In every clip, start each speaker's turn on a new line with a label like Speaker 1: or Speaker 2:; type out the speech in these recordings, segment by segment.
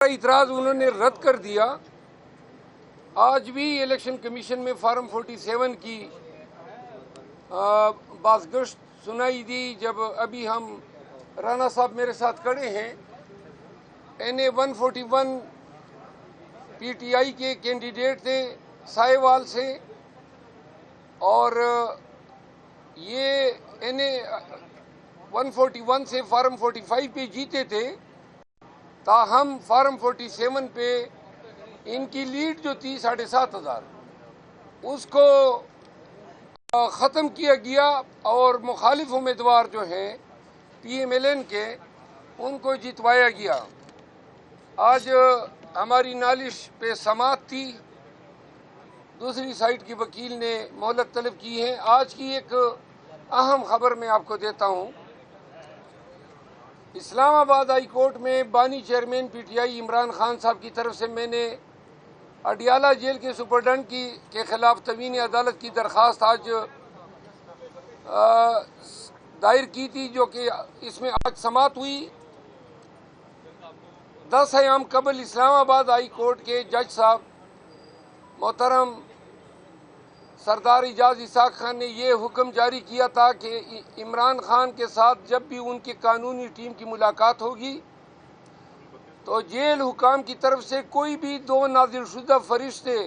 Speaker 1: इतराज़ उन्होंने रद्द कर दिया। आज भी इलेक्शन कमीशन में फार्म 47 की बाज़गश्त सुनाई दी। जब अभी हम राना साहब मेरे साथ खड़े हैं, NA 141 PTI के कैंडिडेट थे साहिवाल से, और ये NA 141 से फार्म 45 पे जीते थे। ताहम फार्म 47 पे इनकी लीड जो थी 7,500, उसको ख़त्म किया गया और मुखालिफ उम्मीदवार जो हैं PMLN के, उनको जितवाया गया। आज हमारी नालिश पे समाअत थी, दूसरी साइड की वकील ने मोहलत तलब की है। आज की एक अहम खबर मैं आपको देता हूँ। इस्लामाबाद हाई कोर्ट में बानी चेयरमैन PTI इमरान खान साहब की तरफ से मैंने अडियाला जेल के सुपरडेंट के खिलाफ तवीन अदालत की दरख्वास्त आज दायर की थी, जो कि इसमें आज समाअत हुई। 10 अयाम कबल इस्लामाबाद हाई कोर्ट के जज साहब मोहतरम सरदार इजाज़ इसाक खान ने ये हुक्म जारी किया था कि इमरान खान के साथ जब भी उनकी कानूनी टीम की मुलाकात होगी तो जेल हुकाम की तरफ से कोई भी दो नाज़िलशुदा फरिश्ते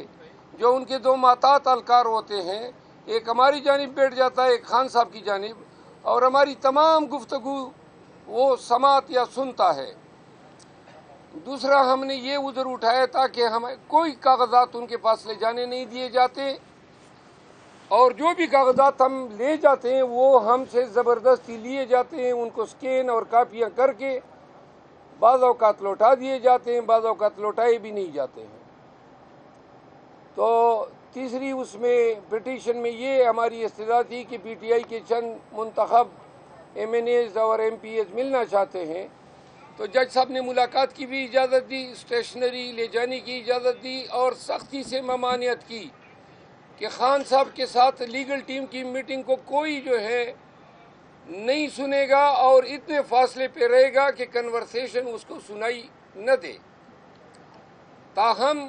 Speaker 1: जो उनके दो मातात अलकार होते हैं, एक हमारी जानिब बैठ जाता है, एक खान साहब की जानिब, और हमारी तमाम गुफ्तगू वो समाअत या सुनता है। दूसरा, हमने ये उधर उठाया था कि हमें कोई कागजात उनके पास ले जाने नहीं दिए जाते, और जो भी कागजात हम ले जाते हैं वो हमसे ज़बरदस्ती लिए जाते हैं। उनको स्कैन और कापियाँ करके बाज़ औक़ात लौटा दिए जाते हैं, बाज़ औक़ात लौटाए भी नहीं जाते हैं। तो तीसरी उसमें पिटीशन में ये हमारी इस्तदा थी कि PTI के चंद मुंतखब MNAs और MPs मिलना चाहते हैं, तो जज साहब ने मुलाकात की भी इजाज़त दी, स्टेशनरी ले जाने की इजाज़त दी, और सख्ती से ममानियत की कि खान साहब के साथ लीगल टीम की मीटिंग को कोई जो है नहीं सुनेगा और इतने फासले पे रहेगा कि कन्वर्सेशन उसको सुनाई न दे। ताहम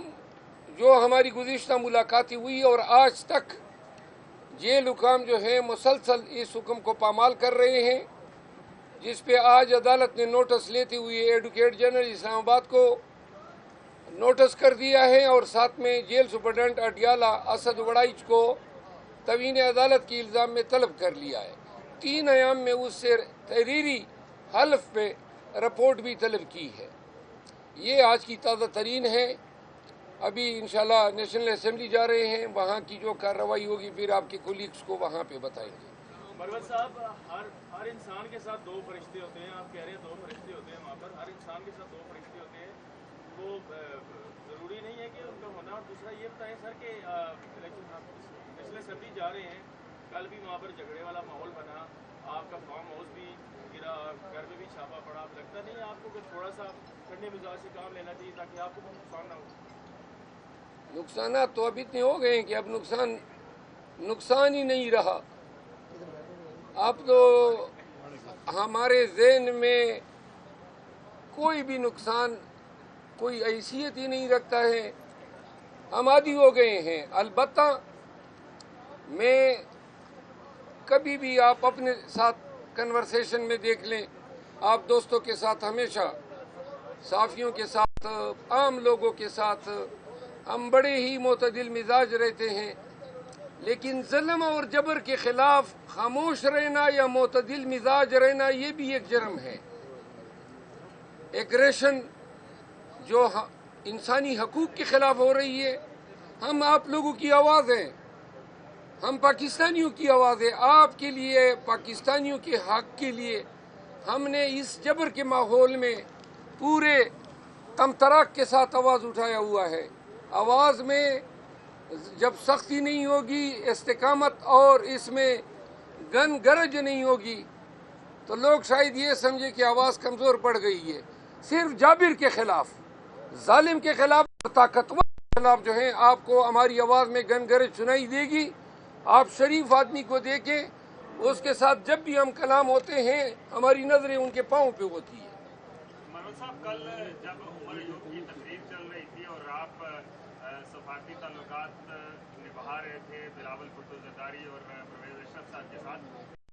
Speaker 1: जो हमारी गुज़िश्ता मुलाकातें हुई और आज तक जेल हुकाम जो है मुसलसल इस हुक्म को पामाल कर रहे हैं, जिस पे आज अदालत ने नोटिस लेते हुए एडवोकेट जनरल इस्लामाबाद को नोटिस कर दिया है, और साथ में जेल सुपरडेंट अडियाला असद वड़ाइच को तवीन अदालत की इल्ज़ाम में तलब कर लिया है। 3 अयाम में उससे तहरीरी हल्फ पे रिपोर्ट भी तलब की है। ये आज की ताज़ा तरीन है। अभी इंशाल्लाह नेशनल असेंबली जा रहे हैं, वहाँ की जो कार्रवाई होगी फिर आपके कोलीग्स को वहाँ पे बताएंगे।
Speaker 2: मरवत साहब, हर इंसान के साथ दो फरिश्ते होते हैं। आप कह रहे हैं दो फरिश्ते होते हैं, वहाँ पर हर इंसान के साथ दो फरिश्ते होते हैं, वो ज़रूरी नहीं है कि उनका होना। और दूसरा ये बताएं सर कि नेशनल असेंबली जा रहे हैं, कल भी वहाँ पर झगड़े वाला माहौल बना, आपका फार्म हाउस भी गिरा, घर में भी छापा पड़ा। लगता नहीं है आपको कि थोड़ा सा ठंडे मिजाज से काम लेना चाहिए ताकि आपको नुकसान ना हो?
Speaker 1: नुकसान तो अब इतने हो गए हैं कि अब नुकसान ही नहीं रहा। अब तो हमारे ज़हन में कोई भी नुकसान कोई हैसियत ही नहीं रखता है, हम आदी हो गए हैं। अलबत्ता मैं कभी भी आप अपने साथ कन्वर्सेशन में देख लें, आप दोस्तों के साथ हमेशा, साफियों के साथ, आम लोगों के साथ हम बड़े ही मोतदिल मिजाज रहते हैं, लेकिन ज़ुल्म और जबर के ख़िलाफ़ खामोश रहना या मोतदिल मिजाज रहना ये भी एक जुर्म है। एग्रेशन जो इंसानी हकूक़ के ख़िलाफ़ हो रही है, हम आप लोगों की आवाज़ हैं, हम पाकिस्तानियों की आवाज़ है। आपके लिए, पाकिस्तानियों के हक़ के लिए हमने इस जबर के माहौल में पूरे तमतराक के साथ आवाज़ उठाया हुआ है। आवाज़ में जब सख्ती नहीं होगी, इस्तिकामत और इसमें गन गरज नहीं होगी, तो लोग शायद ये समझे कि आवाज़ कमज़ोर पड़ गई है। सिर्फ जाबिर के ख़िलाफ़, जालिम के ख़िलाफ़, ताकतवर के ख़िलाफ़ जो है आपको हमारी आवाज़ में गन गरज सुनाई देगी। आप शरीफ आदमी को देखें, उसके साथ जब भी हम कलाम होते हैं हमारी नज़रें उनके पाँव पे होती है।
Speaker 2: मनोज साहब, कल जब सफारती ताल्लुकात निभा रहे थे बिलावल भुट्टो जरदारी और परवेज अशरफ साहब के साथ।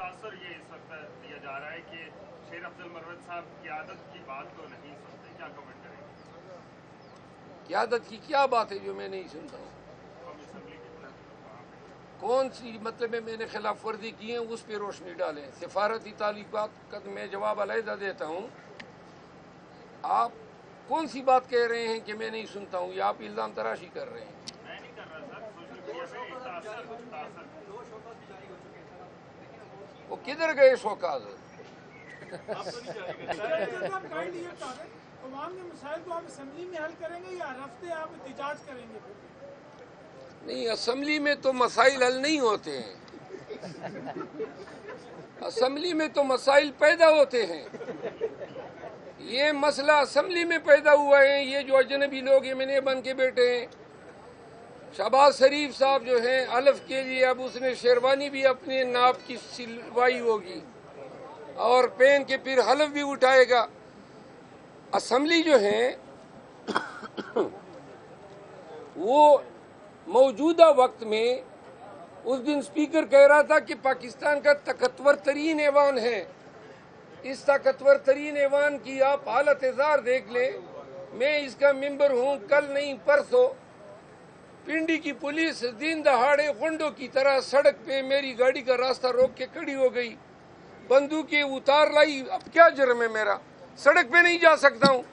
Speaker 2: तासर ये इस वक्त दिया जा रहा है कि शेर अब्दुल मरवत साहब क़यादत की बात तो नहीं सुनते, क्या कमेंट करेंगे?
Speaker 1: क़यादत की क्या बात है जो मैं नहीं सुनता हूँ? कौन सी मतलब में मैंने खिलाफ वर्जी की है उस पर रोशनी डालें। सिफारती ताल्लुकात का मैं जवाब अलहदा देता हूँ। आप कौन सी बात कह रहे हैं कि मैं नहीं सुनता हूँ, या आप इल्ज़ाम तराशी कर रहे हैं?
Speaker 2: मैं नहीं कर रहा सर, सोशल मीडिया पे एक तासर
Speaker 1: वो किधर गए शौकाज?
Speaker 3: अवाम के मसाइल को आप असम्बली में हल करेंगे या रफ्ते आप एहतजाज करेंगे?
Speaker 1: नहीं, असम्बली में तो मसाइल हल नहीं होते हैं। असम्बली में तो मसाइल पैदा होते हैं। ये मसला असम्बली में पैदा हुआ है। ये जो अजनबी लोग एमएनए बन के बैठे हैं, शहबाज शरीफ साहब जो हैं हलफ के लिए अब उसने शेरवानी भी अपने नाप की सिलवाई होगी और पहन के फिर हलफ भी उठाएगा। असम्बली जो है वो मौजूदा वक्त में उस दिन स्पीकर कह रहा था कि पाकिस्तान का ताकतवर तरीन ऐवान है। इस ताकतवर तरीन ऐवान की आप हालत ज़ार देख लें। मैं इसका मेंबर हूँ। कल नहीं परसों पिंडी की पुलिस दिन दहाड़े गुंडों की तरह सड़क पे मेरी गाड़ी का रास्ता रोक के खड़ी हो गई, बंदूकें उतार लाई। अब क्या जुर्म है मेरा? सड़क पे नहीं जा सकता हूँ।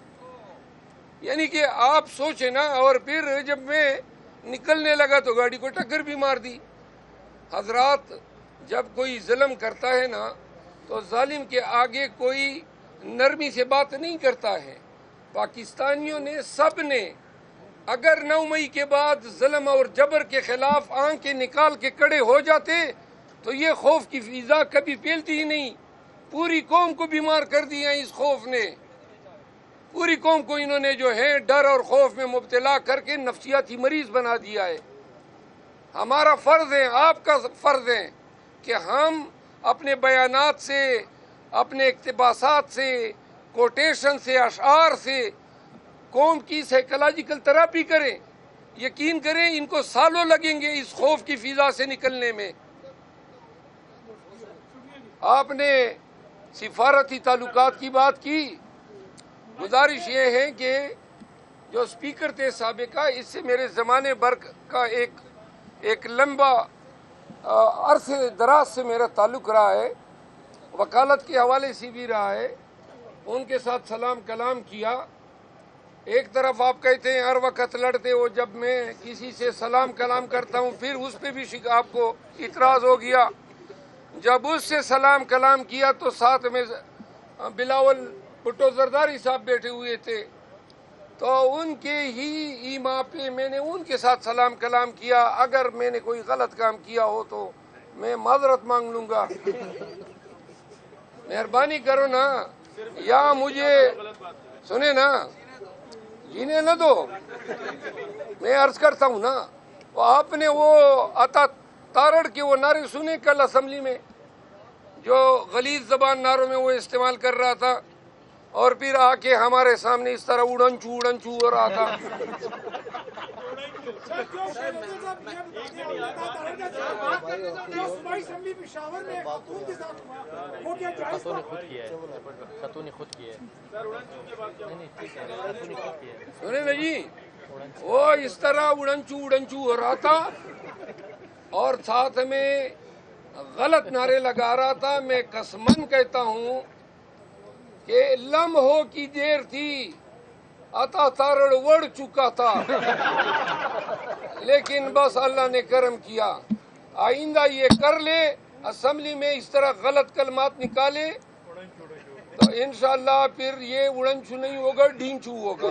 Speaker 1: यानी कि आप सोचे ना। और फिर जब मैं निकलने लगा तो गाड़ी को टक्कर भी मार दी। हजरात, जब कोई जुल्म करता है ना तो जालिम के आगे कोई नरमी से बात नहीं करता है। पाकिस्तानियों ने सब ने अगर 9 मई के बाद जुल्म और जबर के खिलाफ आंखें निकाल के खड़े हो जाते तो ये खौफ की फिजा कभी फैलती ही नहीं। पूरी कौम को बीमार कर दिया इस खौफ ने। पूरी कौम को इन्होंने जो है डर और खौफ में मुब्तला करके नफ्सियाती मरीज बना दिया है। हमारा फर्ज है, आपका फर्ज है कि हम अपने बयानात से, अपने इक्तबासात से, कोटेशन से, अशार से कौम की साइकोलॉजिकल थेरेपी करें। यकीन करें इनको सालों लगेंगे इस खौफ की फिजा से निकलने में। आपने सिफारती ताल्लुकात की बात की। गुजारिश ये है कि जो स्पीकर थे साबिका, इससे मेरे ज़माने भर का एक लंबा अरसे दराज से मेरा ताल्लुक़ रहा है, वकालत के हवाले से भी रहा है। उनके साथ सलाम कलाम किया। एक तरफ आप कहते हैं हर वक्त लड़ते हो, जब मैं किसी से सलाम कलाम करता हूँ फिर उस पर भी आपको इतराज़ हो गया। जब उससे सलाम कलाम किया तो साथ में बिलावल भुट्टो जरदारी साहब बैठे हुए थे, तो उनके ही ईमा पे मैंने उनके साथ सलाम कलाम किया। अगर मैंने कोई गलत काम किया हो तो मैं माजरत मांग लूँगा। मेहरबानी करो ना, या मुझे सुने ना, जीने न दो। मैं अर्ज करता हूँ ना, वो आपने वो अता तारड़ के वो नारे सुने कल असम्बली में, जो गलीज ज़बान नारों में वो इस्तेमाल कर रहा था और फिर आके हमारे सामने इस तरह उड़नचू उड़नचू हो रहा था। सुने ना जी, वो इस तरह उड़नचू उड़नचू हो रहा था और साथ में गलत नारे लगा रहा था। मैं कसमन कहता हूँ कि लम्हों की देर थी, अता तारड़ वड़ चुका था, लेकिन बस अल्लाह ने करम किया। आइंदा ये कर ले, असम्बली में इस तरह गलत कलमात निकाले तो इंशाअल्लाह फिर ये उड़नचू नहीं होगा, ढींचू होगा।